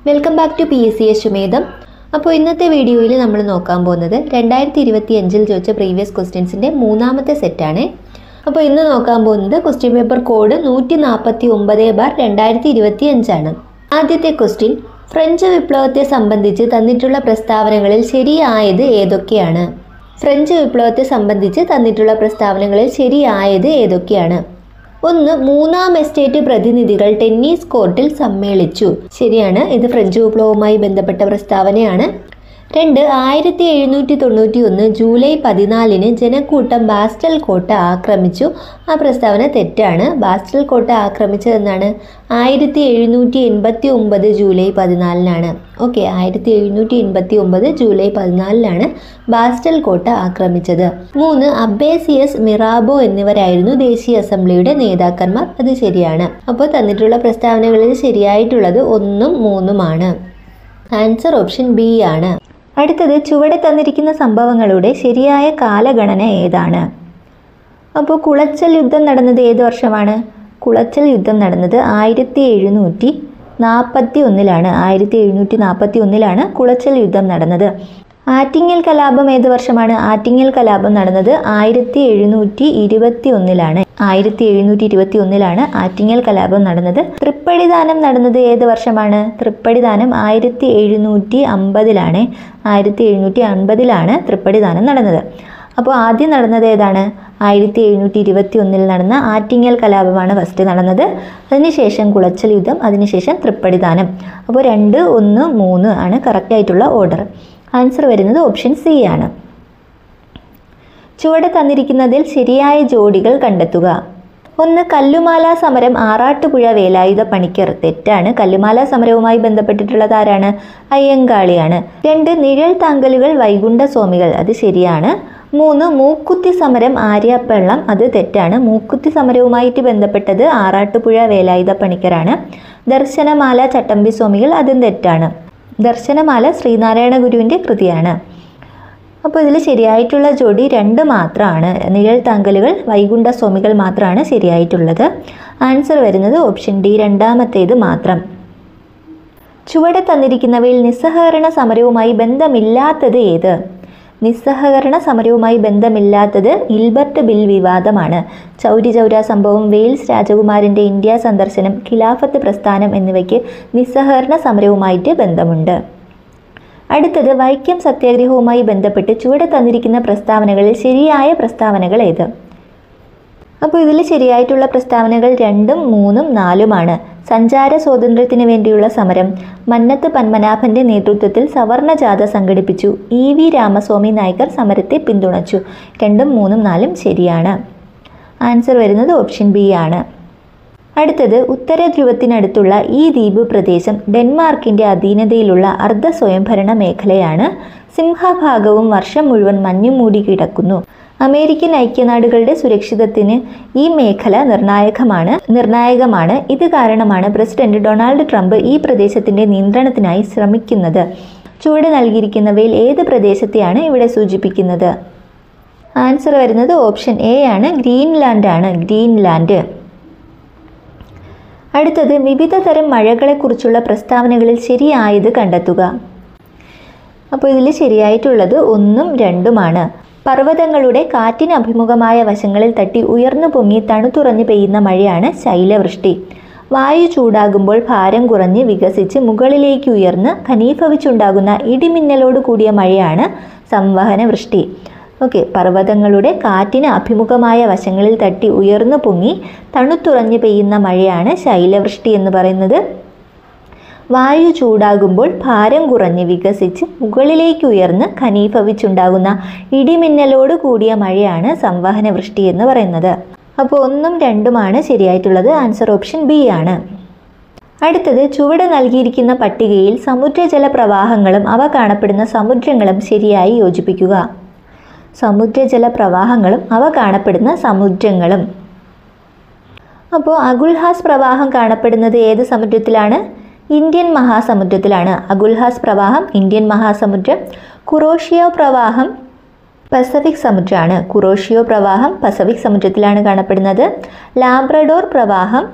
Welcome back to PSC അശ്വമേധം. അപ്പോൾ ഇന്നത്തെ വീഡിയോയിൽ നമ്മൾ നോക്കാൻ പോകുന്നത് 2025 ചോദിച്ച പ്രീവിയസ് ക്വസ്റ്റ്യൻസിൻ്റെ മൂന്നാമത്തെ സെറ്റാണ്. അപ്പോൾ ഇന്ന് നോക്കാൻ പോകുന്നത് ക്വസ്റ്റ്യൻ പേപ്പർ കോഡ് 149/2025 ആണ്. ആദ്യത്തെ ക്വസ്റ്റ്യൻ, ഫ്രഞ്ച് വിപ്ലവത്തെ സംബന്ധിച്ച് തന്നിട്ടുള്ള പ്രസ്താവനകളിൽ ശരിയായത് ഏതൊക്കെയാണ്? ഫ്രഞ്ച് വിപ്ലവത്തെ സംബന്ധിച്ച് തന്നിട്ടുള്ള പ്രസ്താവനകളിൽ ശരിയായത് ഏതൊക്കെയാണ്? 1. മൂന്നാം എസ്റ്റേറ്റ് പ്രതിനിധികൾ ടെന്നീസ് കോർട്ടിൽ സമ്മേളിച്ചു. ശരിയാണ്, ഇത് ഫ്രഞ്ച് വിപ്ലവവുമായി ബന്ധപ്പെട്ട പ്രസ്താവനയാണ്. 2. 1791 ജൂലൈ 14 ജനക്കൂട്ടം ബാസ്റ്റൽ കോട്ട ആക്രമിച്ചു. ആ പ്രസ്താവന തെറ്റാണ്. ബാസ്റ്റൽ കോട്ട ആക്രമിച്ചതെന്നാണ് 1789 ജൂലൈ 14 ഓക്കെ, 1789 ജൂലൈ 14 ബാസ്റ്റൽ കോട്ട ആക്രമിച്ചത്. 3. അബ്ബേസിയസ്, മിറാബോ എന്നിവരായിരുന്നു ദേശീയ അസംബ്ലിയുടെ നേതാക്കന്മാർ. അത് ശരിയാണ്. അപ്പോൾ തന്നിട്ടുള്ള പ്രസ്താവനകളിൽ ശരിയായിട്ടുള്ളത് 1ഉം 3ഉമാണ്. ആൻസർ ഓപ്ഷൻ ബി ആണ്. അടുത്തത്, ചുവടെ തന്നിരിക്കുന്ന സംഭവങ്ങളുടെ ശരിയായ കാലഗണന ഏതാണ്? അപ്പോൾ കുളച്ചൽ യുദ്ധം നടന്നത് ഏത് വർഷമാണ്? കുളച്ചൽ യുദ്ധം നടന്നത് 1741 1741 കുളച്ചൽ യുദ്ധം നടന്നത്. ആറ്റിങ്ങൽ കലാപം ഏത് വർഷമാണ്? ആറ്റിങ്ങൽ കലാപം നടന്നത് 1721 1721 ആറ്റിങ്ങൽ കലാപം നടന്നത്. തൃപ്പടിദാനം നടന്നത് ഏത് വർഷമാണ്? തൃപ്പടിദാനം 1750 1750 തൃപ്പടിദാനം നടന്നത്. അപ്പോൾ ആദ്യം നടന്നത് ഏതാണ്? 1721 നടന്ന ആറ്റിങ്ങൽ കലാപമാണ് ഫസ്റ്റ് നടന്നത്. അതിനുശേഷം കുളച്ചൽ യുദ്ധം, അതിനുശേഷം തൃപ്പടിദാനം. അപ്പോൾ 2, 1, 3 ആണ് കറക്റ്റായിട്ടുള്ള ഓർഡർ. ആൻസർ വരുന്നത് ഓപ്ഷൻ സി ആണ്. ചുവടെ തന്നിരിക്കുന്നതിൽ ശരിയായ ജോഡികൾ കണ്ടെത്തുക. 1. കല്ലുമാല സമരം ആറാട്ടുപുഴ വേലായുധ പണിക്കർ. തെറ്റാണ്. കല്ലുമാല സമരവുമായി ബന്ധപ്പെട്ടിട്ടുള്ളത് ആരാണ്? അയ്യങ്കാളിയാണ്. 2. നിഴൽ താങ്കലുകൾ വൈകുണ്ഠ സ്വാമികൾ. അത് ശരിയാണ്. 3. മൂക്കുത്തി സമരം ആര്യപ്പള്ളം. അത് തെറ്റാണ്. മൂക്കുത്തി സമരവുമായിട്ട് ബന്ധപ്പെട്ടത് ആറാട്ടുപുഴ വേലായുധ പണിക്കരാണ്. ദർശനമാല ചട്ടമ്പി സ്വാമികൾ. അതും തെറ്റാണ്. ദർശനമാല ശ്രീനാരായണ ഗുരുവിൻ്റെ കൃതിയാണ്. അപ്പോൾ ഇതിൽ ശരിയായിട്ടുള്ള ജോഡി 2 മാത്രമാണ്. നിഴൽ താങ്കലുകൾ വൈകുണ്ഠ സ്വാമികൾ മാത്രമാണ് ശരിയായിട്ടുള്ളത്. ആൻസർ വരുന്നത് ഓപ്ഷൻ ഡി, രണ്ടാമത്തേത് മാത്രം. ചുവടെ തന്നിരിക്കുന്നവയിൽ നിസ്സഹകരണ സമരവുമായി ബന്ധമില്ലാത്തത് ഏത്? നിസ്സഹകരണ സമരവുമായി ബന്ധമില്ലാത്തത് ഇൽബർട്ട് ബിൽ വിവാദമാണ്. ചൗരി ചൗര സംഭവം, വെയിൽസ് രാജകുമാരൻ്റെ ഇന്ത്യ സന്ദർശനം, ഖിലാഫത്ത് പ്രസ്ഥാനം എന്നിവയ്ക്ക് നിസ്സഹകരണ സമരവുമായിട്ട് ബന്ധമുണ്ട്. അടുത്തത്, വൈക്കം സത്യാഗ്രഹവുമായി ബന്ധപ്പെട്ട് ചുവടെ തന്നിരിക്കുന്ന പ്രസ്താവനകളിൽ ശരിയായ പ്രസ്താവനകൾ ഏത്? അപ്പോൾ ഇതിൽ ശരിയായിട്ടുള്ള പ്രസ്താവനകൾ 2, 3, 4 സഞ്ചാര സ്വാതന്ത്ര്യത്തിന് വേണ്ടിയുള്ള സമരം. മന്നത്ത് പത്മനാഭന്റെ നേതൃത്വത്തിൽ സവർണ ജാഥ സംഘടിപ്പിച്ചു. EV രാമസ്വാമി നായ്ക്കർ സമരത്തെ പിന്തുണച്ചു. 2, 3, 4 ശരിയാണ്. ആൻസർ വരുന്നത് ഓപ്ഷൻ ബി ആണ്. അടുത്തത്, ഉത്തര ധ്രുവത്തിനടുത്തുള്ള ഈ ദ്വീപ് പ്രദേശം ഡെൻമാർക്കിൻ്റെ അധീനതയിലുള്ള അർദ്ധ സ്വയംഭരണ മേഖലയാണ്. സിംഹഭാഗവും വർഷം മുഴുവൻ മഞ്ഞു മൂടി കിടക്കുന്നു. അമേരിക്കൻ ഐക്യനാടുകളുടെ സുരക്ഷിതത്തിന് ഈ മേഖല നിർണായകമാണ്. ഇത് കാരണമാണ് പ്രസിഡന്റ് ഡൊണാൾഡ് ട്രംപ് ഈ പ്രദേശത്തിന്റെ നിയന്ത്രണത്തിനായി ശ്രമിക്കുന്നത്. ചുവടെ നൽകിയിരിക്കുന്നവയിൽ ഏത് പ്രദേശത്തെയാണ് ഇവിടെ സൂചിപ്പിക്കുന്നത്? ആൻസർ വരുന്നത് ഓപ്ഷൻ എ ആണ്. ഗ്രീൻലാൻഡ് ആണ്. ഗ്രീൻലാൻഡ്. അടുത്തത്, വിവിധ തരം മഴകളെക്കുറിച്ചുള്ള പ്രസ്താവനകളിൽ ശരിയായത് കണ്ടെത്തുക. അപ്പോൾ ഇതിൽ ശരിയായിട്ടുള്ളത് 1ഉം 2ഉമാണ്. പർവ്വതങ്ങളുടെ കാറ്റിന് അഭിമുഖമായ വശങ്ങളിൽ തട്ടി ഉയർന്നു പൊങ്ങി തണുത്തുറഞ്ഞു പെയ്യുന്ന മഴയാണ് ശൈലവൃഷ്ടി. വായു ചൂടാകുമ്പോൾ ഭാരം കുറഞ്ഞ് വികസിച്ച് മുകളിലേക്ക് ഉയർന്ന് ഘനീഭവിച്ചുണ്ടാകുന്ന ഇടിമിന്നലോട് കൂടിയ മഴയാണ് സംവഹന വൃഷ്ടി. ഓക്കെ, പർവ്വതങ്ങളുടെ കാറ്റിന് അഭിമുഖമായ വശങ്ങളിൽ തട്ടി ഉയർന്നു പൊങ്ങി തണുത്തുറഞ്ഞു പെയ്യുന്ന മഴയാണ് ശൈലവൃഷ്ടി എന്ന് പറയുന്നത്. വായു ചൂടാകുമ്പോൾ ഭാരം കുറഞ്ഞ് വികസിച്ച് മുകളിലേക്ക് ഉയർന്ന് ഘനീഭവിച്ചുണ്ടാകുന്ന ഇടിമിന്നലോട് കൂടിയ മഴയാണ് സംവഹന വൃഷ്ടി എന്ന് പറയുന്നത്. അപ്പോൾ 1ഉം 2ഉമാണ് ശരിയായിട്ടുള്ളത്. ആൻസർ ഓപ്ഷൻ ബി ആണ്. അടുത്തത്, ചുവടെ നൽകിയിരിക്കുന്ന പട്ടികയിൽ സമുദ്രജല പ്രവാഹങ്ങളും അവ കാണപ്പെടുന്ന സമുദ്രങ്ങളും ശരിയായി യോജിപ്പിക്കുക. സമുദ്രജല പ്രവാഹങ്ങളും അവ കാണപ്പെടുന്ന സമുദ്രങ്ങളും. അപ്പോൾ അഗുൽഹാസ് പ്രവാഹം കാണപ്പെടുന്നത് ഏത് സമുദ്രത്തിലാണ്? ഇന്ത്യൻ മഹാസമുദ്രത്തിലാണ്. അഗുൽഹാസ് പ്രവാഹം ഇന്ത്യൻ മഹാസമുദ്രം. കുറോഷിയോ പ്രവാഹം പസഫിക് സമുദ്രമാണ്. കുറോഷിയോ പ്രവാഹം പസഫിക് സമുദ്രത്തിലാണ് കാണപ്പെടുന്നത്. ലാബ്രഡോർ പ്രവാഹം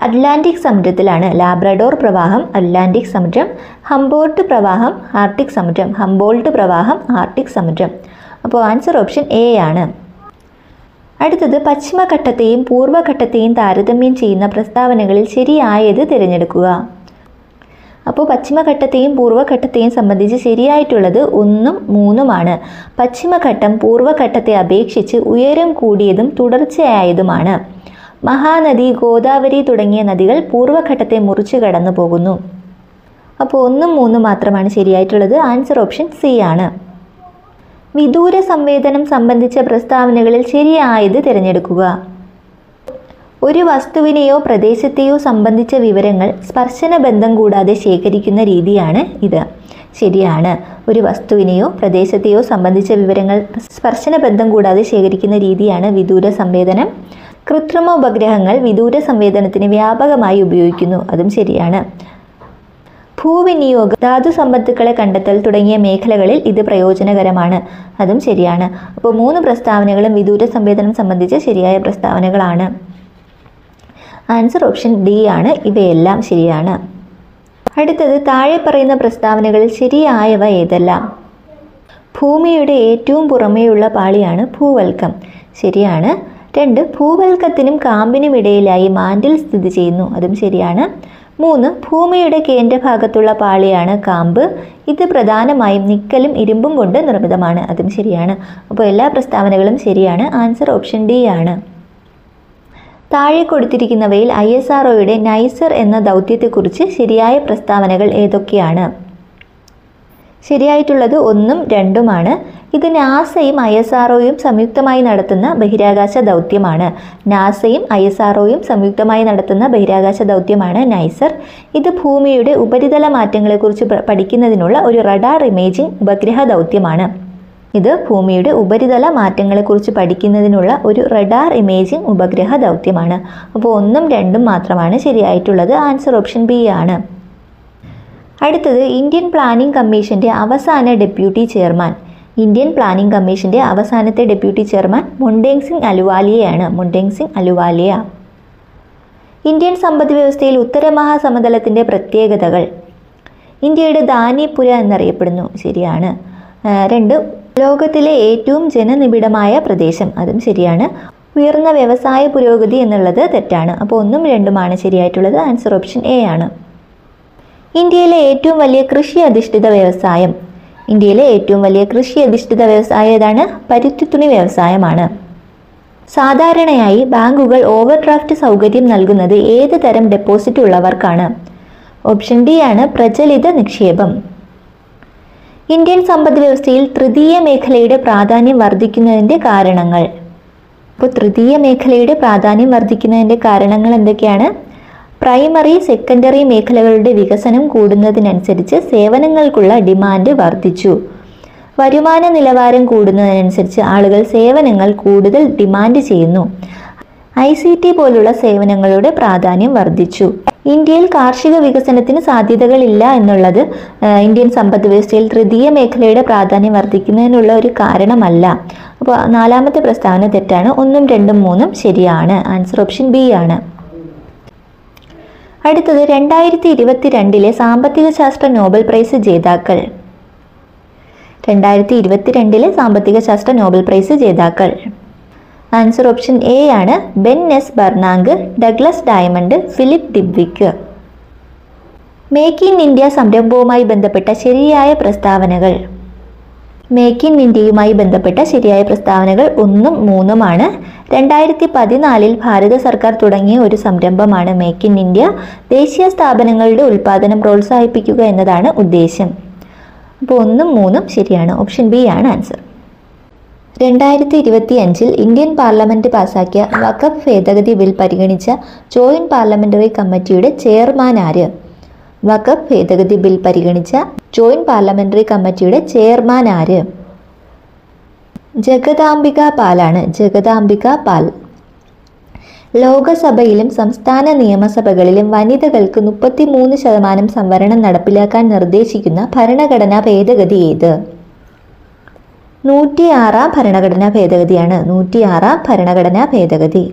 അറ്റ്ലാന്റിക് സമുദ്രത്തിലാണ്. ലാബ്രഡോർ പ്രവാഹം അറ്റ്ലാന്റിക് സമുദ്രം, ഹംബോൾട്ട് പ്രവാഹം ആർട്ടിക് സമുദ്രം, ഹംബോൾട്ട് പ്രവാഹം ആർട്ടിക് സമുദ്രം. അപ്പോൾ ആൻസർ ഓപ്ഷൻ എ ആണ്. അടുത്തത് പശ്ചിമഘട്ടത്തെയും പൂർവ്വഘട്ടത്തെയും താരതമ്യം ചെയ്യുന്ന പ്രസ്താവനകളിൽ ശരിയായത് തിരഞ്ഞെടുക്കുക. അപ്പോൾ പശ്ചിമഘട്ടത്തെയും പൂർവ്വഘട്ടത്തെയും സംബന്ധിച്ച് ശരിയായിട്ടുള്ളത് 1ഉം 3ഉമാണ്. പശ്ചിമഘട്ടം പൂർവ്വഘട്ടത്തെ അപേക്ഷിച്ച് ഉയരം കൂടിയതും തുടർച്ചയായതുമാണ്. മഹാനദി, ഗോദാവരി തുടങ്ങിയ നദികൾ പൂർവ്വഘട്ടത്തെ മുറിച്ച് കടന്നു പോകുന്നു. അപ്പോൾ 1ഉം 3ഉം മാത്രമാണ് ശരിയായിട്ടുള്ളത്. ആൻസർ ഓപ്ഷൻ സി ആണ്. വിദൂര സംവേദനം സംബന്ധിച്ച പ്രസ്താവനകളിൽ ശരിയായത് തിരഞ്ഞെടുക്കുക. ഒരു വസ്തുവിനെയോ പ്രദേശത്തെയോ സംബന്ധിച്ച വിവരങ്ങൾ സ്പർശന ബന്ധം കൂടാതെ ശേഖരിക്കുന്ന രീതിയാണ് ഇത്. ശരിയാണ്. ഒരു വസ്തുവിനെയോ പ്രദേശത്തെയോ സംബന്ധിച്ച വിവരങ്ങൾ സ്പർശന ബന്ധം കൂടാതെ ശേഖരിക്കുന്ന രീതിയാണ് വിദൂര സംവേദനം. കൃത്രിമ ഉപഗ്രഹങ്ങൾ വിദൂര സംവേദനത്തിന് വ്യാപകമായി ഉപയോഗിക്കുന്നു. അതും ശരിയാണ്. ഭൂവിനിയോഗം, ധാതു സമ്പത്തുക്കളെ കണ്ടെത്തൽ തുടങ്ങിയ മേഖലകളിൽ ഇത് പ്രയോജനകരമാണ്. അതും ശരിയാണ്. അപ്പോൾ 3 പ്രസ്താവനകളും വിദൂര സംവേദനം സംബന്ധിച്ച് ശരിയായ പ്രസ്താവനകളാണ്. ആൻസർ ഓപ്ഷൻ ഡി ആണ്. ഇവയെല്ലാം ശരിയാണ്. അടുത്തത് താഴെ പറയുന്ന പ്രസ്താവനകളിൽ ശരിയായവ ഏതെല്ലാം? ഭൂമിയുടെ ഏറ്റവും പുറമേയുള്ള പാളിയാണ് ഭൂവൽക്കം. ശരിയാണ്. 2, ഭൂവൽക്കത്തിനും കാമ്പിനും ഇടയിലായി മാന്റിൽ സ്ഥിതി ചെയ്യുന്നു. അതും ശരിയാണ്. 3, ഭൂമിയുടെ കേന്ദ്രഭാഗത്തുള്ള പാളിയാണ് കാമ്പ്. ഇത് പ്രധാനമായും നിക്കലും ഇരുമ്പും കൊണ്ട് നിർമ്മിതമാണ്. അതും ശരിയാണ്. അപ്പോൾ എല്ലാ പ്രസ്താവനകളും ശരിയാണ്. ആൻസർ ഓപ്ഷൻ ഡി ആണ്. താഴെ കൊടുത്തിരിക്കുന്നവയിൽ ISROയുടെ നൈസർ എന്ന ദൗത്യത്തെക്കുറിച്ച് ശരിയായ പ്രസ്താവനകൾ ഏതൊക്കെയാണ്? ശരിയായിട്ടുള്ളത് 1ഉം 2ഉമാണ്. ഇത് നാസയും ISROയും സംയുക്തമായി നടത്തുന്ന ബഹിരാകാശ ദൗത്യമാണ്. നാസയും ISROയും സംയുക്തമായി നടത്തുന്ന ബഹിരാകാശ ദൗത്യമാണ് നൈസർ. ഇത് ഭൂമിയുടെ ഉപരിതല മാറ്റങ്ങളെക്കുറിച്ച് പഠിക്കുന്നതിനുള്ള ഒരു റഡാർ ഇമേജിംഗ് ഉപഗ്രഹ ദൗത്യമാണ്. ഇത് ഭൂമിയുടെ ഉപരിതല മാറ്റങ്ങളെക്കുറിച്ച് പഠിക്കുന്നതിനുള്ള ഒരു റഡാർ ഇമേജിംഗ് ഉപഗ്രഹ ദൗത്യമാണ്. അപ്പോൾ 1ഉം 2ഉം മാത്രമാണ് ശരിയായിട്ടുള്ളത്. ആൻസർ ഓപ്ഷൻ ബി ആണ്. അടുത്തത് ഇന്ത്യൻ പ്ലാനിംഗ് കമ്മീഷന്റെ അവസാന ഡെപ്യൂട്ടി ചെയർമാൻ. ഇന്ത്യൻ പ്ലാനിംഗ് കമ്മീഷന്റെ അവസാനത്തെ ഡെപ്യൂട്ടി ചെയർമാൻ മൊണ്ടേങ് സിംഗ് അലുവാലിയയാണ്. മൊണ്ടേങ് സിംഗ് അലുവാലിയ. ഇന്ത്യൻ സമ്പദ് വ്യവസ്ഥയിൽ ഉത്തരമഹാസമതലത്തിന്റെ പ്രത്യേകതകൾ. ഇന്ത്യയുടെ ദാനിപുര എന്നറിയപ്പെടുന്നു. ശരിയാണ്. 2, ലോകത്തിലെ ഏറ്റവും ജനനിബിഡമായ പ്രദേശം. അതും ശരിയാണ്. ഉയർന്ന വ്യവസായ പുരോഗതി എന്നുള്ളത് തെറ്റാണ്. അപ്പോൾ 1ഉം 2ഉമാണ് ശരിയായിട്ടുള്ളത്. ആൻസർ ഓപ്ഷൻ എ ആണ്. ഇന്ത്യയിലെ ഏറ്റവും വലിയ കൃഷി അധിഷ്ഠിത വ്യവസായം. ഇന്ത്യയിലെ ഏറ്റവും വലിയ കൃഷി അധിഷ്ഠിത വ്യവസായം ഏതാണ്? പരുത്തിത്തുണി വ്യവസായമാണ്. സാധാരണയായി ബാങ്കുകൾ ഓവർഡ്രാഫ്റ്റ് സൗകര്യം നൽകുന്നത് ഏത് തരം ഡെപ്പോസിറ്റ് ഉള്ളവർക്കാണ്? ഓപ്ഷൻ ഡി ആണ്, പ്രചലിത നിക്ഷേപം. ഇന്ത്യൻ സമ്പദ് വ്യവസ്ഥയിൽ തൃതീയ മേഖലയുടെ പ്രാധാന്യം വർദ്ധിക്കുന്നതിൻ്റെ കാരണങ്ങൾ. അപ്പോൾ തൃതീയ മേഖലയുടെ പ്രാധാന്യം വർദ്ധിക്കുന്നതിൻ്റെ കാരണങ്ങൾ എന്തൊക്കെയാണ്? പ്രൈമറി, സെക്കൻഡറി മേഖലകളുടെ വികസനം കൂടുന്നതിനനുസരിച്ച് സേവനങ്ങൾക്കുള്ള ഡിമാൻഡ് വർദ്ധിച്ചു. വരുമാന നിലവാരം കൂടുന്നതിനനുസരിച്ച് ആളുകൾ സേവനങ്ങൾ കൂടുതൽ ഡിമാൻഡ് ചെയ്യുന്നു. ICT പോലുള്ള സേവനങ്ങളുടെ പ്രാധാന്യം വർദ്ധിച്ചു. ഇന്ത്യയിൽ കാർഷിക വികസനത്തിന് സാധ്യതകളില്ല എന്നുള്ളത് ഇന്ത്യൻ സമ്പദ് വ്യവസ്ഥയിൽ തൃതീയ മേഖലയുടെ പ്രാധാന്യം വർദ്ധിക്കുന്നതിനുള്ള ഒരു കാരണമല്ല. അപ്പോൾ 4ാമത്തെ പ്രസ്താവന തെറ്റാണ്. 1ഉം 2ഉം 3ഉം ശരിയാണ്. ആൻസർ ഓപ്ഷൻ ബി ആണ്. അടുത്തത് 2022 സാമ്പത്തിക ശാസ്ത്ര നോബൽ പ്രൈസ് ജേതാക്കൾ. 2022 സാമ്പത്തിക ശാസ്ത്ര നോബൽ പ്രൈസ് ജേതാക്കൾ. ആൻസർ ഓപ്ഷൻ എ ആണ്. Ben S Bernanke, Douglas Diamond, Philip Dybvig. Make in India സംരംഭവുമായി ബന്ധപ്പെട്ട ശരിയായ പ്രസ്താവനകൾ. മേക്ക് ഇൻ ഇന്ത്യയുമായി ബന്ധപ്പെട്ട ശരിയായ പ്രസ്താവനകൾ 1ഉം 3ഉമാണ്. 2014 ഭാരത സർക്കാർ തുടങ്ങിയ ഒരു സംരംഭമാണ് മേക്ക് ഇൻ ഇന്ത്യ. ദേശീയ സ്ഥാപനങ്ങളുടെ ഉൽപ്പാദനം പ്രോത്സാഹിപ്പിക്കുക എന്നതാണ് ഉദ്ദേശം. അപ്പോൾ 1ഉം 3ഉം ശരിയാണ്. ഓപ്ഷൻ ബി ആണ് ആൻസർ. 2025 ഇന്ത്യൻ പാർലമെന്റ് പാസാക്കിയ വഖഫ് ഭേദഗതി ബിൽ പരിഗണിച്ച ജോയിന്റ് പാർലമെന്ററി കമ്മിറ്റിയുടെ ചെയർമാൻ ആര്? വഖഫ് ഭേദഗതി ബിൽ പരിഗണിച്ച ജോയിന്റ് പാർലമെന്ററി കമ്മിറ്റിയുടെ ചെയർമാൻ ആര്? ജഗദാംബിക പാലാണ്. ജഗദാംബിക പാൽ. ലോകസഭയിലും സംസ്ഥാന നിയമസഭകളിലും വനിതകൾക്ക് 33% സംവരണം നടപ്പിലാക്കാൻ നിർദ്ദേശിക്കുന്ന ഭരണഘടനാ ഭേദഗതി ഏത്? 106 ഭരണഘടനാ ഭേദഗതിയാണ്. 106 ഭരണഘടനാ ഭേദഗതി.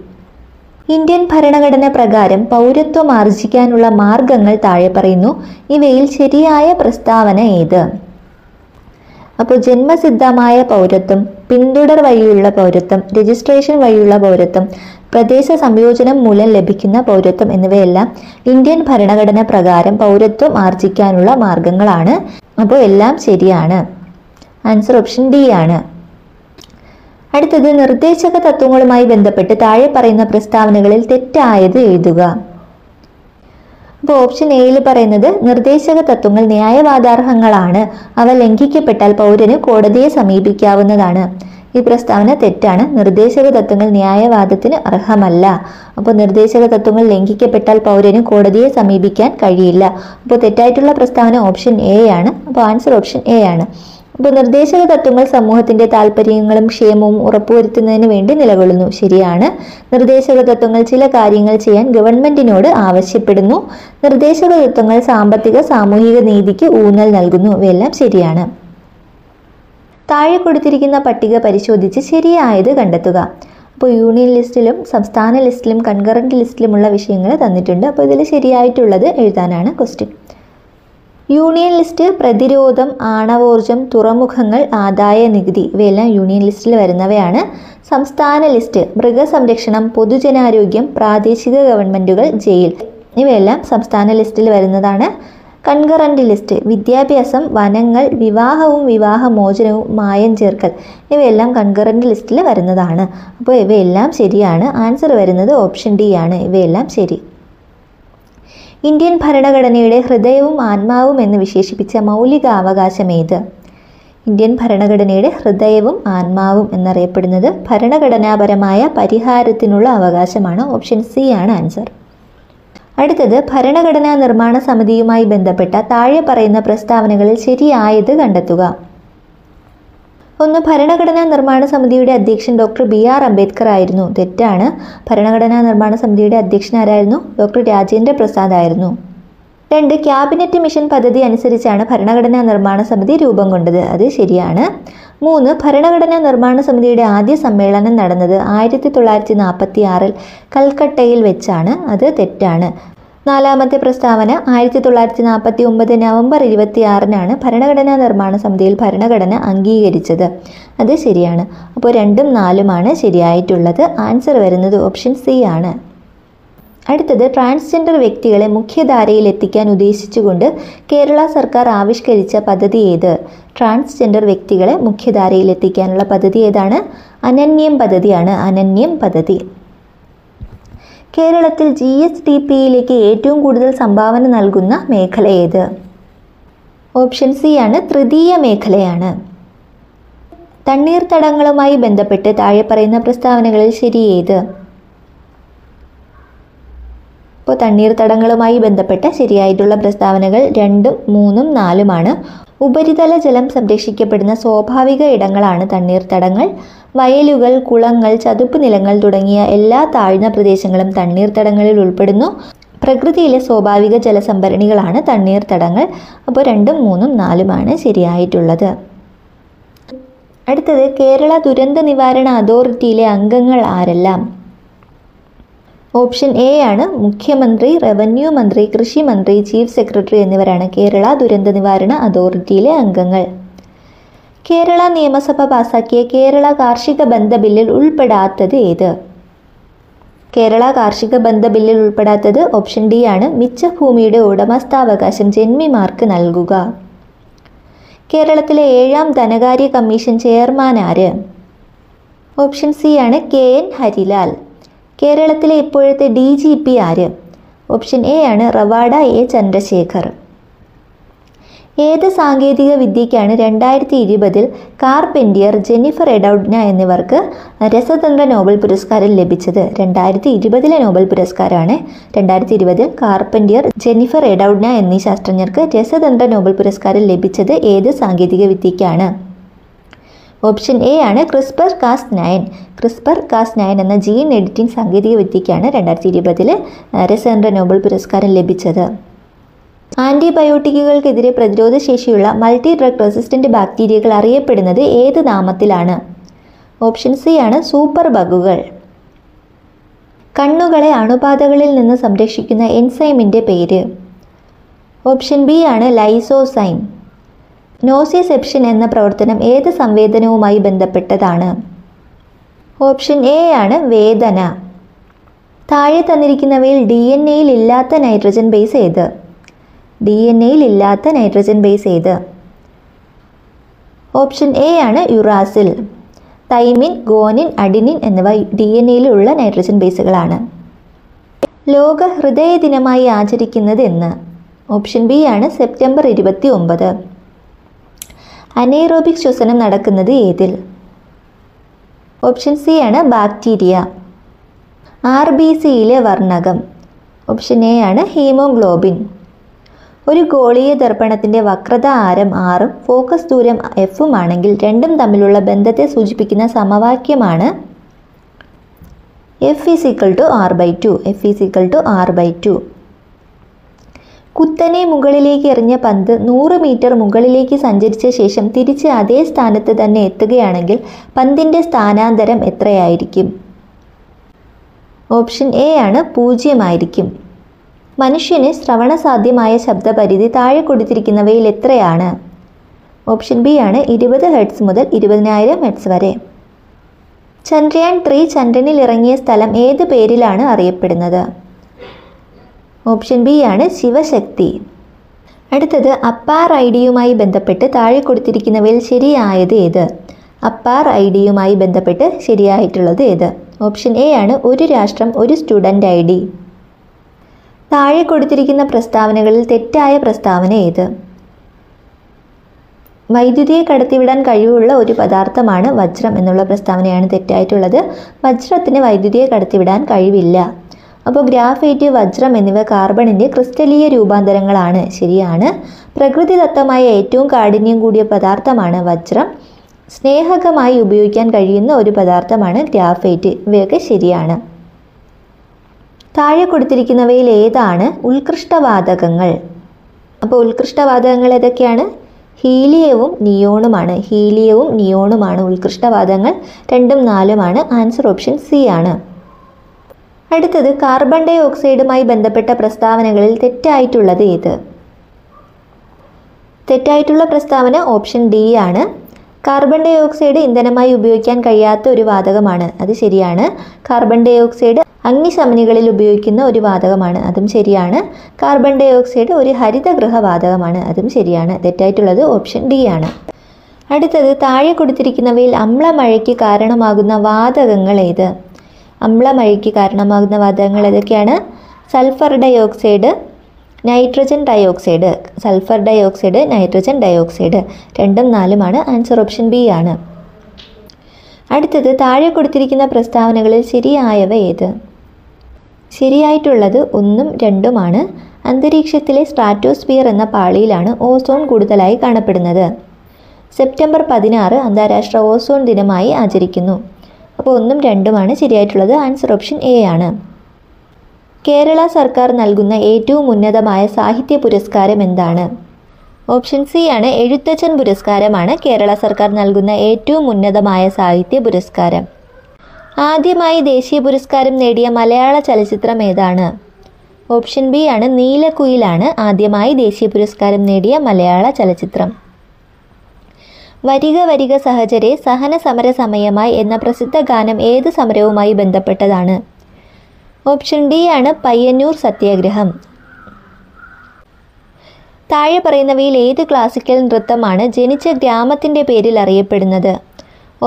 ഇന്ത്യൻ ഭരണഘടന പ്രകാരം പൗരത്വം ആർജിക്കാനുള്ള മാർഗങ്ങൾ താഴെ പറയുന്നു. ഇവയിൽ ശരിയായ പ്രസ്താവന ഏത്? അപ്പോൾ ജന്മസിദ്ധമായ പൗരത്വം, പിന്തുടർ വഴിയുള്ള പൗരത്വം, രജിസ്ട്രേഷൻ വഴിയുള്ള പൗരത്വം, പ്രദേശ സംയോജനം മൂലം ലഭിക്കുന്ന പൗരത്വം എന്നിവയെല്ലാം ഇന്ത്യൻ ഭരണഘടന പ്രകാരം പൗരത്വം ആർജിക്കാനുള്ള മാർഗങ്ങളാണ്. അപ്പോൾ എല്ലാം ശരിയാണ്. ആൻസർ ഓപ്ഷൻ ഡി ആണ്. അടുത്തത് നിർദ്ദേശക തത്വങ്ങളുമായി ബന്ധപ്പെട്ട് താഴെ പറയുന്ന പ്രസ്താവനകളിൽ തെറ്റായത് എഴുതുക. അപ്പോൾ ഓപ്ഷൻ എയിൽ പറയുന്നത് നിർദ്ദേശക തത്വങ്ങൾ ന്യായവാദാർഹങ്ങളാണ്, അവ ലംഘിക്കപ്പെട്ടാൽ പൗരന് കോടതിയെ സമീപിക്കാവുന്നതാണ്. ഈ പ്രസ്താവന തെറ്റാണ്. നിർദ്ദേശക തത്വങ്ങൾ ന്യായവാദത്തിന് അർഹമല്ല. അപ്പോൾ നിർദ്ദേശക തത്വങ്ങൾ ലംഘിക്കപ്പെട്ടാൽ പൗരന് കോടതിയെ സമീപിക്കാൻ കഴിയില്ല. അപ്പോൾ തെറ്റായിട്ടുള്ള പ്രസ്താവന ഓപ്ഷൻ എ ആണ്. അപ്പോൾ ആൻസർ ഓപ്ഷൻ എ ആണ്. അപ്പോൾ നിർദ്ദേശക തത്വങ്ങൾ സമൂഹത്തിന്റെ താല്പര്യങ്ങളും ക്ഷേമവും ഉറപ്പുവരുത്തുന്നതിന് വേണ്ടി നിലകൊള്ളുന്നു. ശരിയാണ്. നിർദ്ദേശക തത്വങ്ങൾ ചില കാര്യങ്ങൾ ചെയ്യാൻ ഗവൺമെന്റിനോട് ആവശ്യപ്പെടുന്നു. നിർദ്ദേശക തത്വങ്ങൾ സാമ്പത്തിക സാമൂഹിക നീതിക്ക് ഊന്നൽ നൽകുന്നു. ഇവയെല്ലാം ശരിയാണ്. താഴെ കൊടുത്തിരിക്കുന്ന പട്ടിക പരിശോധിച്ച് ശരിയായത് കണ്ടെത്തുക. അപ്പോൾ യൂണിയൻ ലിസ്റ്റിലും സംസ്ഥാന ലിസ്റ്റിലും കൺകറന്റ് ലിസ്റ്റിലുമുള്ള വിഷയങ്ങൾ തന്നിട്ടുണ്ട്. അപ്പോൾ ഇതിൽ ശരിയായിട്ടുള്ളത് എഴുതാനാണ് ക്വസ്റ്റ്യൻ. യൂണിയൻ ലിസ്റ്റ് പ്രതിരോധം, ആണവോർജം, തുറമുഖങ്ങൾ, ആദായ നികുതി ഇവയെല്ലാം യൂണിയൻ ലിസ്റ്റിൽ വരുന്നവയാണ്. സംസ്ഥാന ലിസ്റ്റ് മൃഗസംരക്ഷണം, പൊതുജനാരോഗ്യം, പ്രാദേശിക ഗവൺമെൻറ്റുകൾ, ജയിൽ ഇവയെല്ലാം സംസ്ഥാന ലിസ്റ്റിൽ വരുന്നതാണ്. കൺകറന്റ് ലിസ്റ്റ് വിദ്യാഭ്യാസം, വനങ്ങൾ, വിവാഹവും വിവാഹമോചനവും, മായം ചേർക്കൽ ഇവയെല്ലാം കൺകറന്റ് ലിസ്റ്റിൽ വരുന്നതാണ്. അപ്പോൾ ഇവയെല്ലാം ശരിയാണ്. ആൻസർ വരുന്നത് ഓപ്ഷൻ ഡി ആണ്. ഇവയെല്ലാം ശരി. ഇന്ത്യൻ ഭരണഘടനയുടെ ഹൃദയവും ആത്മാവും എന്ന് വിശേഷിപ്പിച്ച മൗലിക അവകാശം ഏത്? ഇന്ത്യൻ ഭരണഘടനയുടെ ഹൃദയവും ആത്മാവും എന്നറിയപ്പെടുന്നത് ഭരണഘടനാപരമായ പരിഹാരത്തിനുള്ള അവകാശമാണ്. ഓപ്ഷൻ സി ആണ് ആൻസർ. അടുത്തത് ഭരണഘടനാ നിർമ്മാണ സമിതിയുമായി ബന്ധപ്പെട്ട താഴെ പറയുന്ന പ്രസ്താവനകളിൽ ശരിയായത് കണ്ടെത്തുക. ഒന്ന്, ഭരണഘടനാ നിർമ്മാണ സമിതിയുടെ അധ്യക്ഷൻ ഡോക്ടർ ബി.ആർ. അംബേദ്കർ ആയിരുന്നു. തെറ്റാണ്. ഭരണഘടനാ നിർമ്മാണ സമിതിയുടെ അധ്യക്ഷൻ ആരായിരുന്നു? ഡോക്ടർ രാജേന്ദ്ര പ്രസാദ് ആയിരുന്നു. 2, ക്യാബിനറ്റ് മിഷൻ പദ്ധതി അനുസരിച്ചാണ് ഭരണഘടനാ നിർമ്മാണ സമിതി രൂപം കൊണ്ടത്. അത് ശരിയാണ്. 3, ഭരണഘടനാ നിർമ്മാണ സമിതിയുടെ ആദ്യ സമ്മേളനം നടന്നത് 1946 കൽക്കട്ടയിൽ വെച്ചാണ്. അത് തെറ്റാണ്. 4ാമത്തെ പ്രസ്താവന 1949 നവംബർ 26 ഭരണഘടനാ നിർമ്മാണ സമിതിയിൽ ഭരണഘടന അംഗീകരിച്ചത്. അത് ശരിയാണ്. അപ്പോൾ 2ഉം 4ഉമാണ് ശരിയായിട്ടുള്ളത്. ആൻസർ വരുന്നത് ഓപ്ഷൻ സി ആണ്. അടുത്തത് ട്രാൻസ്ജെൻഡർ വ്യക്തികളെ മുഖ്യധാരയിൽ എത്തിക്കാൻ ഉദ്ദേശിച്ചുകൊണ്ട് കേരള സർക്കാർ ആവിഷ്കരിച്ച പദ്ധതി ഏത്? ട്രാൻസ്ജെൻഡർ വ്യക്തികളെ മുഖ്യധാരയിൽ എത്തിക്കാനുള്ള പദ്ധതി ഏതാണ്? അനന്യം പദ്ധതിയാണ്. അനന്യം പദ്ധതി. കേരളത്തിൽ GSDPയിലേക്ക് ഏറ്റവും കൂടുതൽ സംഭാവന നൽകുന്ന മേഖല ഏത്? ഓപ്ഷൻ സി ആണ്. തൃതീയ മേഖലയാണ്. തണ്ണീർത്തടങ്ങളുമായി ബന്ധപ്പെട്ട് താഴെ പറയുന്ന പ്രസ്താവനകളിൽ ശരി ഏത്? ഇപ്പോൾ തണ്ണീർത്തടങ്ങളുമായി ബന്ധപ്പെട്ട ശരിയായിട്ടുള്ള പ്രസ്താവനകൾ 2ഉം 3ഉം 4ഉമാണ്. ഉപരിതല ജലം സംരക്ഷിക്കപ്പെടുന്ന സ്വാഭാവിക ഇടങ്ങളാണ് തണ്ണീർത്തടങ്ങൾ. വയലുകൾ, കുളങ്ങൾ, ചതുപ്പ് നിലങ്ങൾ തുടങ്ങിയ എല്ലാ താഴ്ന്ന പ്രദേശങ്ങളും തണ്ണീർത്തടങ്ങളിൽ ഉൾപ്പെടുന്നു. പ്രകൃതിയിലെ സ്വാഭാവിക ജലസംഭരണികളാണ് തണ്ണീർത്തടങ്ങൾ. അപ്പോൾ 2ഉം 3ഉം 4ഉമാണ് ശരിയായിട്ടുള്ളത്. അടുത്തത് കേരള ദുരന്ത നിവാരണ അതോറിറ്റിയിലെ അംഗങ്ങൾ ആരെല്ലാം? ഓപ്ഷൻ എ ആണ്. മുഖ്യമന്ത്രി, റവന്യൂ മന്ത്രി, കൃഷി മന്ത്രി, ചീഫ് സെക്രട്ടറി എന്നിവരാണ് കേരള ദുരന്ത നിവാരണ അതോറിറ്റിയിലെ അംഗങ്ങൾ. കേരള നിയമസഭ പാസാക്കിയ കേരള കാർഷിക ബന്ധ ബില്ലിൽ ഉൾപ്പെടാത്തത് ഏത്? കേരള കാർഷിക ബന്ധ ബില്ലിൽ ഉൾപ്പെടാത്തത് ഓപ്ഷൻ ഡി ആണ്. മിച്ചഭൂമിയുടെ ഉടമസ്ഥാവകാശം ജന്മിമാർക്ക് നൽകുക. കേരളത്തിലെ 7ാം ധനകാര്യ കമ്മീഷൻ ചെയർമാൻ ആര്? ഓപ്ഷൻ സി ആണ്. KN ഹരിലാൽ. കേരളത്തിലെ ഇപ്പോഴത്തെ DGP ആര്? ഓപ്ഷൻ എ ആണ്. റവാഡ A. ചന്ദ്രശേഖർ. ഏത് സാങ്കേതിക വിദ്യയ്ക്കാണ് 2020 കാർപെൻറ്റിയർ, ജെന്നിഫർ എഡൌഡ്ന എന്നിവർക്ക് രസതന്ത്ര നോബൽ പുരസ്കാരം ലഭിച്ചത്? 2020 നോബൽ പുരസ്കാരമാണ്. 2020 കാർപെൻറ്റിയർ, ജെന്നിഫർ എഡൌഡ്ന എന്നീ ശാസ്ത്രജ്ഞർക്ക് രസതന്ത്ര നോബൽ പുരസ്കാരം ലഭിച്ചത് ഏത് സാങ്കേതിക വിദ്യയ്ക്കാണ്? ഓപ്ഷൻ എ ആണ്. CRISPR-Cas9. CRISPR-Cas9 എന്ന ജീൻ എഡിറ്റിംഗ് സാങ്കേതിക വിദ്യയ്ക്കാണ് 2020 രസതന്ത്ര നോബൽ പുരസ്കാരം ലഭിച്ചത്. ആൻറ്റിബയോട്ടിക്കുകൾക്കെതിരെ പ്രതിരോധ ശേഷിയുള്ള മൾട്ടി ഡ്രഗ് റെസിസ്റ്റന്റ് ബാക്ടീരിയകൾ അറിയപ്പെടുന്നത് ഏത് നാമത്തിലാണ്? ഓപ്ഷൻ സി ആണ്. സൂപ്പർ ബഗുകൾ. കണ്ണുകളെ അണുബാധകളിൽ നിന്ന് സംരക്ഷിക്കുന്ന എൻസൈമിൻ്റെ പേര്? ഓപ്ഷൻ ബി ആണ് ലൈസോസൈം. നോസിസെപ്ഷൻ എന്ന പ്രവർത്തനം ഏത് സംവേദനവുമായി ബന്ധപ്പെട്ടതാണ്? ഓപ്ഷൻ എ ആണ് വേദന. താഴെ തന്നിരിക്കുന്നവയിൽ DNA-യിൽ ഇല്ലാത്ത നൈട്രജൻ ബേസ് ഏത്? DNA-യിൽ ഇല്ലാത്ത നൈട്രജൻ ബേസ് ഏത്? ഓപ്ഷൻ എ ആണ് യുറാസിൽ. തൈമിൻ, ഗോനിൻ, അഡിനിൻ എന്നിവ DNA-യിലുള്ള നൈട്രജൻ ബേസുകളാണ്. ലോക ഹൃദയ ദിനമായി ആചരിക്കുന്നത് എന്ന്? ഓപ്ഷൻ ബി ആണ് സെപ്റ്റംബർ 29. അനേറോബിക് ശ്വസനം നടക്കുന്നത് ഏതിൽ? ഓപ്ഷൻ സി ആണ് ബാക്ടീരിയ. RBCയിലെ വർണ്ണകം? ഓപ്ഷൻ എ ആണ് ഹീമോഗ്ലോബിൻ. ഒരു ഗോളീയ ദർപ്പണത്തിൻ്റെ വക്രത ആരം 6ഉം ഫോക്കസ് ദൂരം F-ഉം ആണെങ്കിൽ രണ്ടും തമ്മിലുള്ള ബന്ധത്തെ സൂചിപ്പിക്കുന്ന സമവാക്യമാണ് F=R/2. F=R/2. കുത്തനെ മുകളിലേക്ക് എറിഞ്ഞ പന്ത് 100 മീറ്റർ മുകളിലേക്ക് സഞ്ചരിച്ച ശേഷം തിരിച്ച് അതേ സ്ഥാനത്ത് തന്നെ എത്തുകയാണെങ്കിൽ പന്തിൻ്റെ സ്ഥാനാന്തരം എത്രയായിരിക്കും? ഓപ്ഷൻ എ ആണ് 0 ആയിരിക്കും. മനുഷ്യന് ശ്രവണസാധ്യമായ ശബ്ദപരിധി താഴെ കൊടുത്തിരിക്കുന്നവയിൽ എത്രയാണ്? ഓപ്ഷൻ ബി ആണ് 20 ഹെർട്സ് മുതൽ 20,000 ഹെർട്സ് വരെ. ചന്ദ്രയാൻ 3 ചന്ദ്രനിൽ ഇറങ്ങിയ സ്ഥലം ഏത് പേരിലാണ് അറിയപ്പെടുന്നത്? ഓപ്ഷൻ ബി ആണ് ശിവശക്തി. അടുത്തത് അപ്പാർ ഐഡിയുമായി ബന്ധപ്പെട്ട് താഴെ കൊടുത്തിരിക്കുന്നവയിൽ ശരിയായത് ഏത്? അപ്പാർ ഐഡിയുമായി ബന്ധപ്പെട്ട് ശരിയായിട്ടുള്ളത് ഏത്? ഓപ്ഷൻ എ ആണ് ഒരു രാഷ്ട്രം ഒരു സ്റ്റുഡൻ്റ് ID. താഴെ കൊടുത്തിരിക്കുന്ന പ്രസ്താവനകളിൽ തെറ്റായ പ്രസ്താവന ഏത്? വൈദ്യുതിയെ കടത്തിവിടാൻ കഴിവുള്ള ഒരു പദാർത്ഥമാണ് വജ്രം എന്നുള്ള പ്രസ്താവനയാണ് തെറ്റായിട്ടുള്ളത്. വജ്രത്തിന് വൈദ്യുതിയെ കടത്തിവിടാൻ കഴിവില്ല. അപ്പോൾ ഗ്രാഫൈറ്റ്, വജ്രം എന്നിവ കാർബണിൻ്റെ ക്രിസ്റ്റലീയ രൂപാന്തരങ്ങളാണ്. ശരിയാണ്. പ്രകൃതിദത്തമായ ഏറ്റവും കാഠിന്യം കൂടിയ പദാർത്ഥമാണ് വജ്രം. സ്നേഹകമായി ഉപയോഗിക്കാൻ കഴിയുന്ന ഒരു പദാർത്ഥമാണ് ഗ്രാഫൈറ്റ്. ഇവയൊക്കെ ശരിയാണ്. താഴെ കൊടുത്തിരിക്കുന്നവയിൽ ഏതാണ് ഉത്കൃഷ്ടവാതകങ്ങൾ? അപ്പോൾ ഉത്കൃഷ്ടവാതകങ്ങൾ ഏതൊക്കെയാണ്? ഹീലിയവും നിയോണുമാണ്. ഹീലിയവും നിയോണുമാണ് ഉത്കൃഷ്ടവാതകങ്ങൾ. 2ഉം 4ഉമാണ്. ആൻസർ ഓപ്ഷൻ സി ആണ്. അടുത്തത് കാർബൺ ഡൈ ഓക്സൈഡുമായി ബന്ധപ്പെട്ട പ്രസ്താവനകളിൽ തെറ്റായിട്ടുള്ളത് ഏത്? തെറ്റായിട്ടുള്ള പ്രസ്താവന ഓപ്ഷൻ ഡി ആണ്. കാർബൺ ഡൈ ഓക്സൈഡ് ഇന്ധനമായി ഉപയോഗിക്കാൻ കഴിയാത്ത ഒരു വാതകമാണ്. അത് ശരിയാണ്. കാർബൺ ഡൈ ഓക്സൈഡ് അഗ്നിശമനികളിൽ ഉപയോഗിക്കുന്ന ഒരു വാതകമാണ്. അതും ശരിയാണ്. കാർബൺ ഡൈ ഓക്സൈഡ് ഒരു ഹരിതഗൃഹ വാതകമാണ്. അതും ശരിയാണ്. തെറ്റായിട്ടുള്ളത് ഓപ്ഷൻ ഡി ആണ്. അടുത്തത് താഴെ കൊടുത്തിരിക്കുന്നവയിൽ അമ്ലമഴയ്ക്ക് കാരണമാകുന്ന വാതകങ്ങൾ ഏത്? അമ്ലമഴയ്ക്ക് കാരണമാകുന്ന വാതകങ്ങൾ ഏതൊക്കെയാണ്? Sulphur dioxide, nitrogen dioxide. Sulphur dioxide, nitrogen dioxide. 2ഉം 4ഉമാണ്. ആൻസർ ഓപ്ഷൻ ബി ആണ്. അടുത്തത് താഴെ കൊടുത്തിരിക്കുന്ന പ്രസ്താവനകളിൽ ശരിയായവ ഏത്? ശരിയായിട്ടുള്ളത് 1ഉം 2ഉമാണ്. അന്തരീക്ഷത്തിലെ സ്ട്രാറ്റോസ്ഫിയർ എന്ന പാളിയിലാണ് ഓസോൺ കൂടുതലായി കാണപ്പെടുന്നത്. സെപ്റ്റംബർ 16 അന്താരാഷ്ട്ര ഓസോൺ ദിനമായി ആചരിക്കുന്നു. അപ്പോൾ 1ഉം 2ഉമാണ് ശരിയായിട്ടുള്ളത്. ആൻസർ ഓപ്ഷൻ എ ആണ്. കേരള സർക്കാർ നൽകുന്ന ഏറ്റവും ഉന്നതമായ സാഹിത്യ പുരസ്കാരം എന്താണ്? ഓപ്ഷൻ സി ആണ് എഴുത്തച്ഛൻ പുരസ്കാരമാണ് കേരള സർക്കാർ നൽകുന്ന ഏറ്റവും ഉന്നതമായ സാഹിത്യ പുരസ്കാരം. ആദ്യമായി ദേശീയ പുരസ്കാരം നേടിയ മലയാള ചലച്ചിത്രം ഏതാണ്? ഓപ്ഷൻ ബി ആണ് നീലക്കുയിലാണ് ആദ്യമായി ദേശീയ പുരസ്കാരം നേടിയ മലയാള ചലച്ചിത്രം. വരിക വരിക സഹചരെ സഹന സമര സമയമായി എന്ന പ്രസിദ്ധ ഗാനം ഏത് സമരവുമായി ബന്ധപ്പെട്ടതാണ്? ഓപ്ഷൻ ഡി ആണ് പയ്യന്നൂർ സത്യാഗ്രഹം. താഴെ പറയുന്നവയിൽ ഏത് ക്ലാസിക്കൽ നൃത്തമാണ് ജനിച്ച ഗ്രാമത്തിൻ്റെ പേരിൽ അറിയപ്പെടുന്നത്?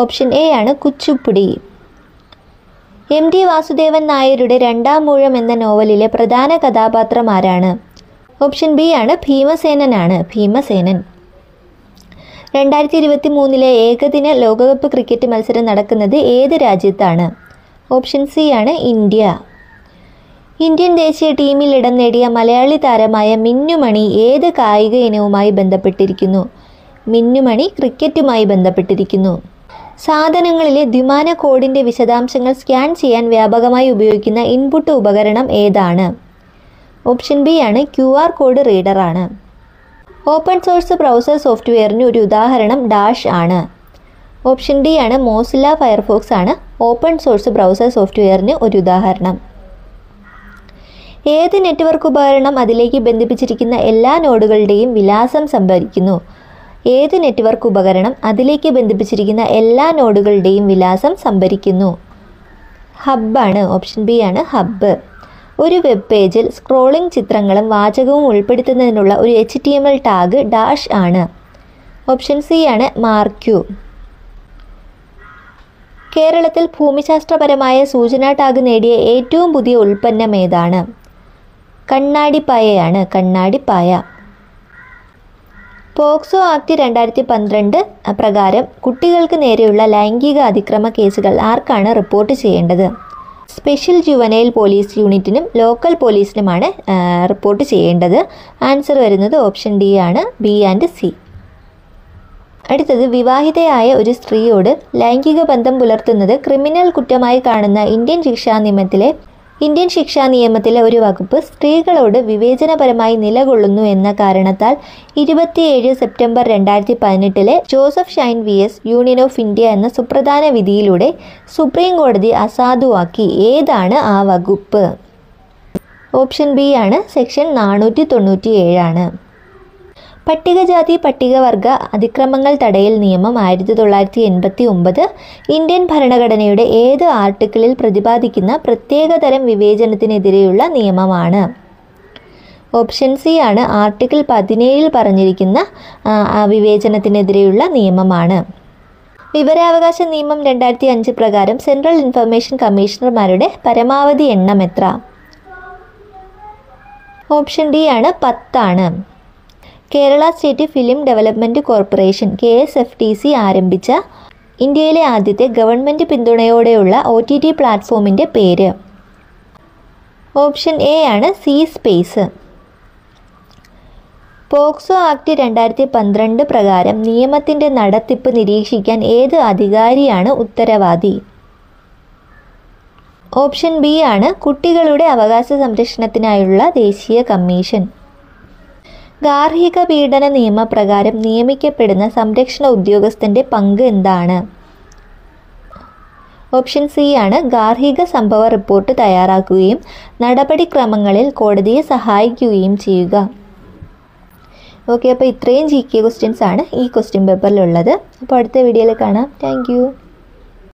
ഓപ്ഷൻ എ ആണ് കുച്ചിപ്പുടി. MT വാസുദേവൻ നായരുടെ രണ്ടാം മൂഴം എന്ന നോവലിലെ പ്രധാന കഥാപാത്രം ആരാണ്? ഓപ്ഷൻ ബി ആണ് ഭീമസേനനാണ്. ഭീമസേനൻ. 2023 ഏകദിന ലോകകപ്പ് ക്രിക്കറ്റ് മത്സരം നടക്കുന്നത് ഏത് രാജ്യത്താണ്? ഓപ്ഷൻ സി ആണ് ഇന്ത്യ. ഇന്ത്യൻ ദേശീയ ടീമിൽ ഇടം നേടിയ മലയാളി താരമായ മിന്നുമണി ഏത് കായിക ഇനവുമായി ബന്ധപ്പെട്ടിരിക്കുന്നു? മിന്നുമണി ക്രിക്കറ്റുമായി ബന്ധപ്പെട്ടിരിക്കുന്നു. സാധനങ്ങളിലെ ദ്വിമാന കോഡിൻ്റെ വിശദാംശങ്ങൾ സ്കാൻ ചെയ്യാൻ വ്യാപകമായി ഉപയോഗിക്കുന്ന ഇൻപുട്ട് ഉപകരണം ഏതാണ്? ഓപ്ഷൻ ബി ആണ് QR കോഡ് റീഡറാണ്. ഓപ്പൺ സോഴ്സ് ബ്രൗസർ സോഫ്റ്റ്വെയറിന് ഒരു ഉദാഹരണം ഡാഷ് ആണ്. ഓപ്ഷൻ ഡി ആണ് മോസില്ല ഫയർഫോക്സ് ആണ് ഓപ്പൺ സോഴ്സ് ബ്രൗസർ സോഫ്റ്റ്വെയറിന് ഒരു ഉദാഹരണം. ഏത് നെറ്റ്വർക്ക് ഉപകരണം അതിലേക്ക് ബന്ധിപ്പിച്ചിരിക്കുന്ന എല്ലാ നോഡുകളുടെയും വിലാസം സംഭരിക്കുന്നു? ഏത് നെറ്റ്വർക്ക് ഉപകരണം അതിലേക്ക് ബന്ധിപ്പിച്ചിരിക്കുന്ന എല്ലാ നോഡുകളുടെയും വിലാസം സംഭരിക്കുന്നു? ഹബ്ബാണ്. ഓപ്ഷൻ ബി ആണ് ഹബ്ബ്. ഒരു വെബ് പേജിൽ സ്ക്രോളിംഗ് ചിത്രങ്ങളും വാചകവും ഉൾപ്പെടുത്തുന്നതിനുള്ള ഒരു HTML ടാഗ് ഡാഷ് ആണ്. ഓപ്ഷൻ സി ആണ് മാർക്യൂ. കേരളത്തിൽ ഭൂമിശാസ്ത്രപരമായ സൂചനാ ടാഗ് നേടിയ ഏറ്റവും പുതിയ ഉൽപ്പന്നം ഏതാണ്? കണ്ണാടിപ്പായയാണ്. കണ്ണാടിപ്പായ. പോക്സോ ആക്ട് 2012 പ്രകാരം കുട്ടികൾക്ക് നേരെയുള്ള ലൈംഗിക അതിക്രമ കേസുകൾ ആർക്കാണ് റിപ്പോർട്ട് ചെയ്യേണ്ടത്? സ്പെഷ്യൽ ജുവനൈൽ പോലീസ് യൂണിറ്റിനും ലോക്കൽ പോലീസിനുമാണ് റിപ്പോർട്ട് ചെയ്യേണ്ടത്. ആൻസർ വരുന്നത് ഓപ്ഷൻ ഡി ആണ്, ബി ആൻഡ് സി. അടുത്തത്, വിവാഹിതയായ ഒരു സ്ത്രീയോട് ലൈംഗിക ബന്ധം പുലർത്തുന്നത് ക്രിമിനൽ കുറ്റമായി കാണുന്ന ഇന്ത്യൻ ശിക്ഷാ നിയമത്തിലെ ഒരു വകുപ്പ് സ്ത്രീകളോട് വിവേചനപരമായി നിലകൊള്ളുന്നു എന്ന കാരണത്താൽ 27 September 2018 Joseph Shine VS union of India എന്ന സുപ്രധാന വിധിയിലൂടെ സുപ്രീം കോടതി അസാധുവാക്കി. ഏതാണ് ആ വകുപ്പ്? ഓപ്ഷൻ ബി ആണ്, സെക്ഷൻ 497 ആണ്. പട്ടികജാതി പട്ടികവർഗ അതിക്രമങ്ങൾ തടയൽ നിയമം 1989 ഇന്ത്യൻ ഭരണഘടനയുടെ ഏത് ആർട്ടിക്കിളിൽ പ്രതിപാദിക്കുന്ന പ്രത്യേകതരം വിവേചനത്തിനെതിരെയുള്ള നിയമമാണ്? ഓപ്ഷൻ സി ആണ്, ആർട്ടിക്കിൾ 17 പറഞ്ഞിരിക്കുന്ന വിവേചനത്തിനെതിരെയുള്ള നിയമമാണ്. വിവരാവകാശ നിയമം 2005 പ്രകാരം സെൻട്രൽ ഇൻഫർമേഷൻ കമ്മീഷണർമാരുടെ പരമാവധി എണ്ണം എത്ര? ഓപ്ഷൻ ഡി ആണ്, 10 ആണ്. Kerala state film development corporation KSFDC ആരംഭിച്ച ഇന്ത്യയിലെ ആദ്യത്തെ ഗവൺമെൻറ് പിന്തുണയോടെയുള്ള OTT പ്ലാറ്റ്ഫോമിൻ്റെ പേര്? ഓപ്ഷൻ എ ആണ്, സി സ്പേസ്. പോക്സോ ആക്ട് 2012 പ്രകാരം നിയമത്തിൻ്റെ നടത്തിപ്പ് നിരീക്ഷിക്കാൻ ഏത് അധികാരിയാണ് ഉത്തരവാദി? ഓപ്ഷൻ ബി ആണ്, കുട്ടികളുടെ അവകാശ സംരക്ഷണത്തിനായുള്ള ദേശീയ കമ്മീഷൻ. ഗാർഹിക പീഡന നിയമപ്രകാരം നിയമിക്കപ്പെടുന്ന സംരക്ഷണ ഉദ്യോഗസ്ഥൻ്റെ പങ്ക് എന്താണ്? ഓപ്ഷൻ സി ആണ്, ഗാർഹിക സംഭവ റിപ്പോർട്ട് തയ്യാറാക്കുകയും നടപടിക്രമങ്ങളിൽ കോടതിയെ സഹായിക്കുകയും ചെയ്യുക. ഓക്കെ, അപ്പോൾ ഇത്രയും GK ക്വസ്റ്റ്യൻസ് ആണ് ഈ ക്വസ്റ്റ്യൻ പേപ്പറിലുള്ളത്. അപ്പോൾ അടുത്ത വീഡിയോയിൽ കാണാം. താങ്ക്